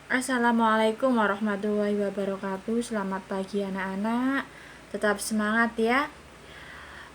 Assalamualaikum warahmatullahi wabarakatuh. Selamat pagi anak-anak. Tetap semangat ya.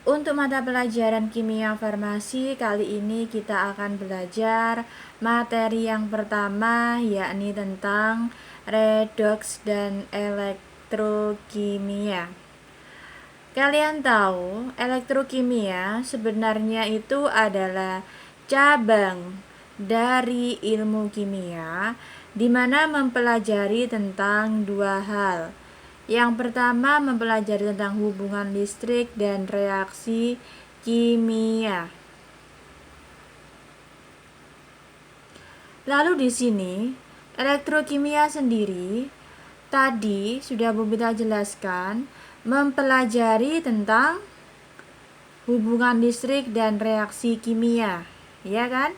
Untuk mata pelajaran kimia farmasi kali ini kita akan belajar materi yang pertama, yakni tentang redoks dan elektrokimia. Kalian tahu elektrokimia sebenarnya itu adalah cabang dari ilmu kimia di mana mempelajari tentang dua hal. Yang pertama mempelajari tentang hubungan listrik dan reaksi kimia. Lalu di sini elektrokimia sendiri tadi sudah Bu Bita jelaskan mempelajari tentang hubungan listrik dan reaksi kimia, ya kan?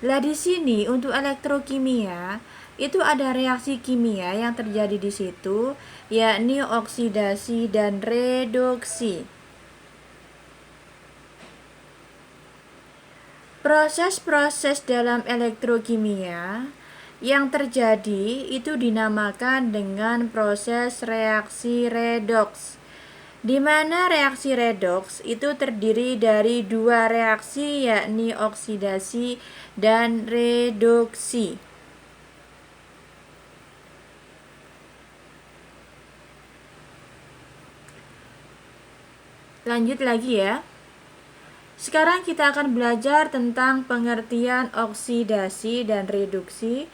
Lah di sini untuk elektrokimia itu ada reaksi kimia yang terjadi di situ, yakni oksidasi dan reduksi. Proses-proses dalam elektrokimia yang terjadi itu dinamakan dengan proses reaksi redoks, di mana reaksi redoks itu terdiri dari dua reaksi, yakni oksidasi dan reduksi. Lanjut lagi ya. Sekarang kita akan belajar tentang pengertian oksidasi dan reduksi.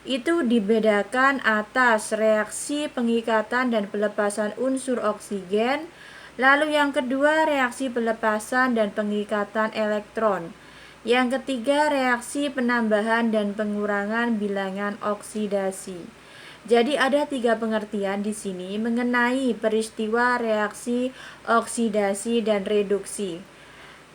Itu dibedakan atas reaksi pengikatan dan pelepasan unsur oksigen. Lalu yang kedua reaksi pelepasan dan pengikatan elektron. Yang ketiga reaksi penambahan dan pengurangan bilangan oksidasi. Jadi ada 3 pengertian di sini mengenai peristiwa reaksi oksidasi dan reduksi.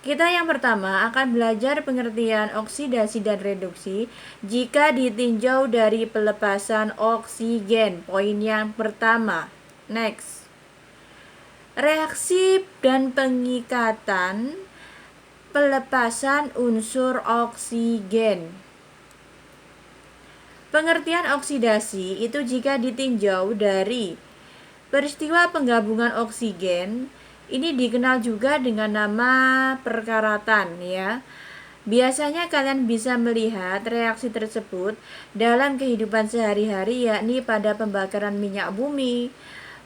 Kita yang pertama akan belajar pengertian oksidasi dan reduksi jika ditinjau dari pelepasan oksigen. Poin yang pertama. Next. Reaksi dan pengikatan pelepasan unsur oksigen. Pengertian oksidasi itu jika ditinjau dari peristiwa penggabungan oksigen, ini dikenal juga dengan nama perkaratan ya. Biasanya kalian bisa melihat reaksi tersebut dalam kehidupan sehari-hari, yakni pada pembakaran minyak bumi,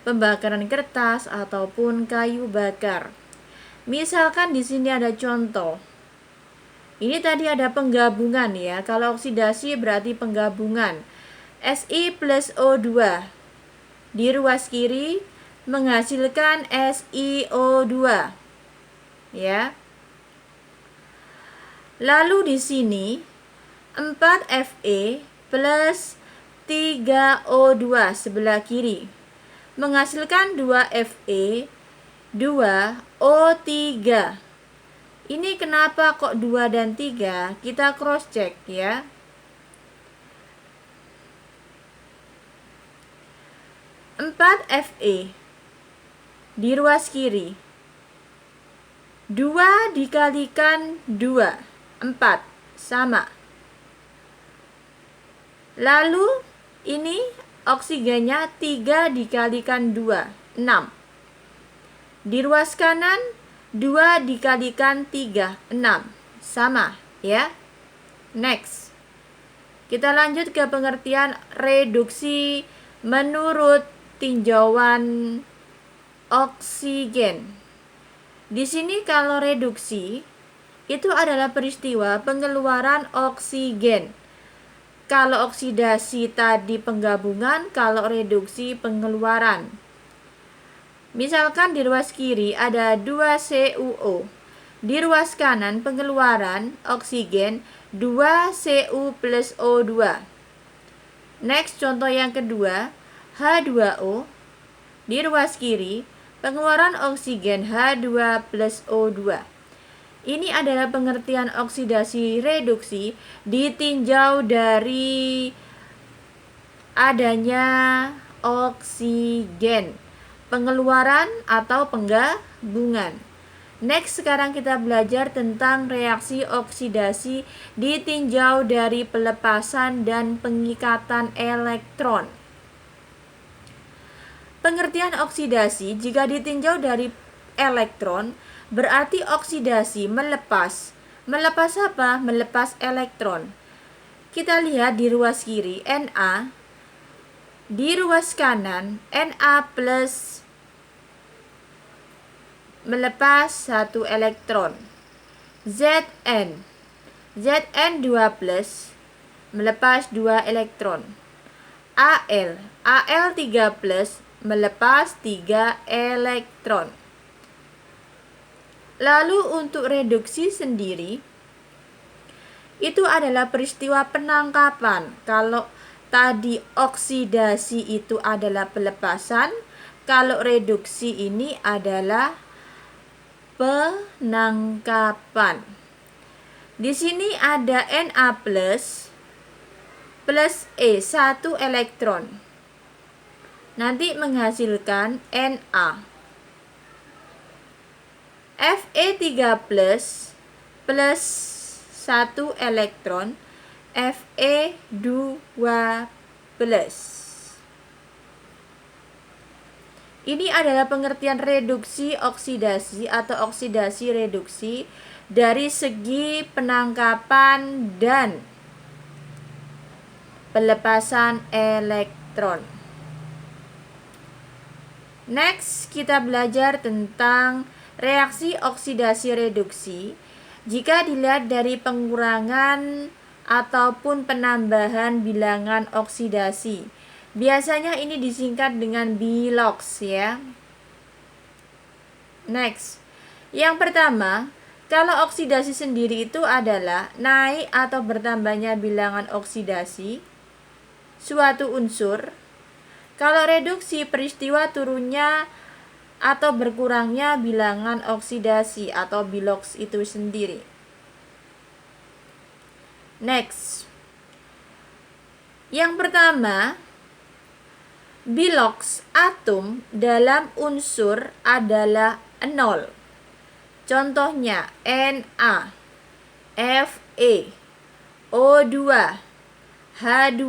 pembakaran kertas ataupun kayu bakar. Misalkan di sini ada contoh. Ini tadi ada penggabungan ya. Kalau oksidasi berarti penggabungan. Si plus O2 di ruas kiri menghasilkan SiO2. Ya. Lalu di sini 4Fe plus 3O2 sebelah kiri menghasilkan 2Fe 2O3. Ini kenapa kok 2 dan 3? Kita cross check ya. 4Fe di ruas kiri 2 dikalikan 2 4 sama. Lalu ini oksigennya 3 dikalikan 2 6. Di ruas kanan 2 dikalikan 3 6 sama ya. Next. Kita lanjut ke pengertian reduksi menurut tinjauan oksigen. Di sini kalau reduksi itu adalah peristiwa pengeluaran oksigen. Kalau oksidasi tadi penggabungan, kalau reduksi pengeluaran. Misalkan di ruas kiri ada 2 CuO. Di ruas kanan pengeluaran oksigen 2 Cu plus O2. Next, contoh yang kedua, H2O. Di ruas kiri pengeluaran oksigen H2 plus O2. Ini adalah pengertian oksidasi reduksi ditinjau dari adanya oksigen, pengeluaran atau penggabungan. Next, sekarang kita belajar tentang reaksi oksidasi ditinjau dari pelepasan dan pengikatan elektron. Pengertian oksidasi jika ditinjau dari elektron berarti oksidasi melepas. Melepas apa? Melepas elektron. Kita lihat di ruas kiri Na, di ruas kanan Na plus melepas 1 elektron. Zn 2 plus melepas 2 elektron. Al 3 plus melepas 3 elektron. Lalu untuk reduksi sendiri itu adalah peristiwa penangkapan. Kalau tadi oksidasi itu adalah pelepasan, kalau reduksi ini adalah penangkapan. Di sini ada Na plus E 1 elektron. Nanti menghasilkan Na. Fe 3 plus 1 elektron, Fe 2 plus. Ini adalah pengertian reduksi oksidasi atau oksidasi reduksi dari segi penangkapan dan pelepasan elektron. Next, kita belajar tentang reaksi oksidasi reduksi jika dilihat dari pengurangan ataupun penambahan bilangan oksidasi. Biasanya ini disingkat dengan Bilox ya. Next, yang pertama, kalau oksidasi sendiri itu adalah naik atau bertambahnya bilangan oksidasi suatu unsur. Kalau reduksi, peristiwa turunnya atau berkurangnya bilangan oksidasi atau Bilox itu sendiri. Next, yang pertama, Bilox atom dalam unsur adalah 0. Contohnya Na, Fe, O2, H2.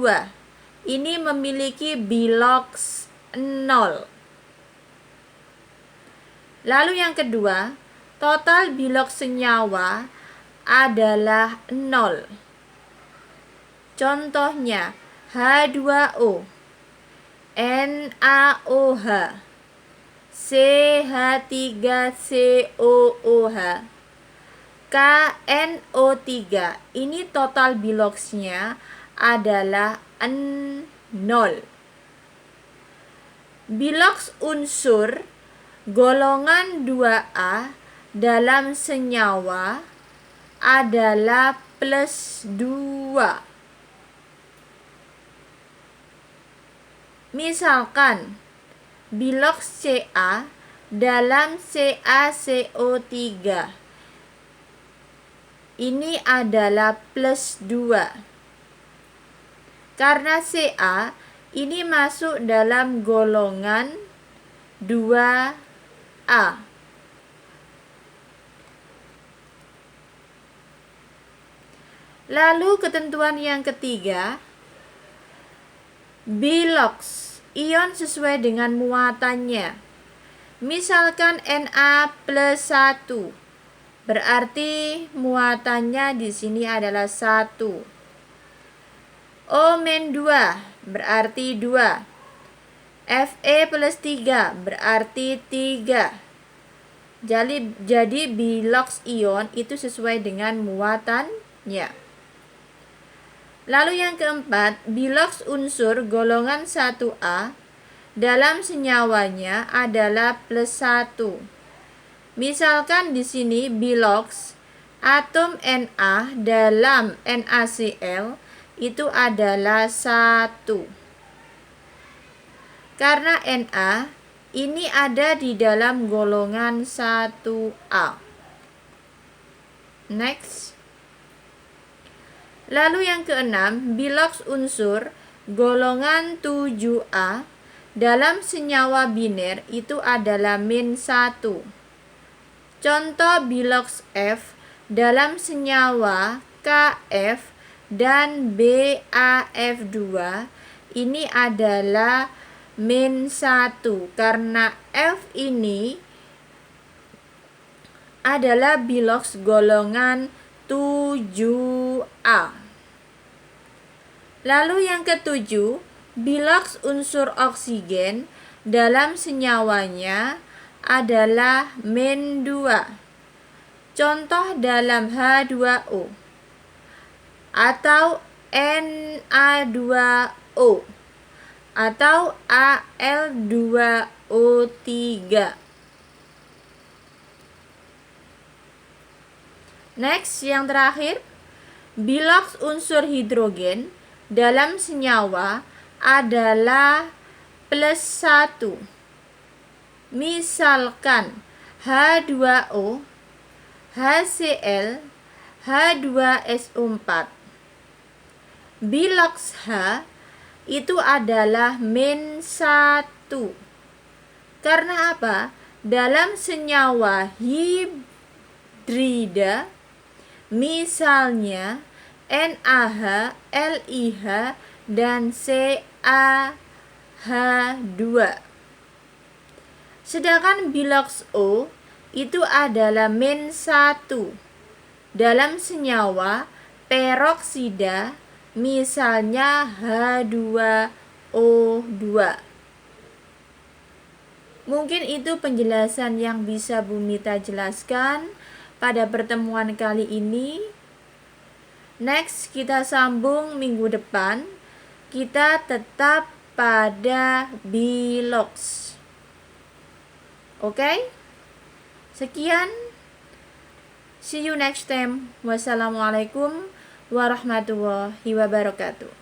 Ini memiliki Bilox 0. Lalu yang kedua, total Bilox senyawa adalah 0. Contohnya H2O, NaOH, CH3COOH, KNO3. Ini total Biloxnya adalah 0. Bilox unsur golongan 2A dalam senyawa adalah plus 2. Misalkan Bilox Ca dalam CaCO3 ini adalah plus 2. Karena Ca ini masuk dalam golongan 2A. Lalu ketentuan yang ketiga, Bilox ion sesuai dengan muatannya. Misalkan Na plus 1, berarti muatannya di sini adalah 1. O-2 berarti 2. Fe plus 3 berarti 3. Jadi Bilox ion itu sesuai dengan muatannya. Lalu yang keempat, Bilox unsur golongan 1A dalam senyawanya adalah plus 1. Misalkan di sini Bilox atom Na dalam NaCl itu adalah 1. Karena Na ini ada di dalam golongan 1A. Next. Lalu yang keenam, Bilox unsur golongan 7A dalam senyawa biner itu adalah min 1. Contoh bilox F dalam senyawa KF dan BaF2 ini adalah -1 karena F ini adalah bilox golongan 7A. Lalu yang ketujuh, bilox unsur oksigen dalam senyawanya adalah -2. Contoh dalam H2O atau Na2O atau Al2O3. Next, yang terakhir, bilox unsur hidrogen dalam senyawa adalah +1. Misalkan H2O, HCl, H2SO4. Bilox H itu adalah -1. Karena apa? Dalam senyawa hidrida, misalnya NaH, LiH, dan CaH2. Sedangkan bilox O itu adalah -1 dalam senyawa peroksida, misalnya H2O2. Mungkin itu penjelasan yang bisa Bu Mita jelaskan pada pertemuan kali ini. Next, kita sambung minggu depan. Kita tetap pada bilox. Oke? Sekian. See you next time. Wassalamualaikum warahmatullahi wabarakatuh.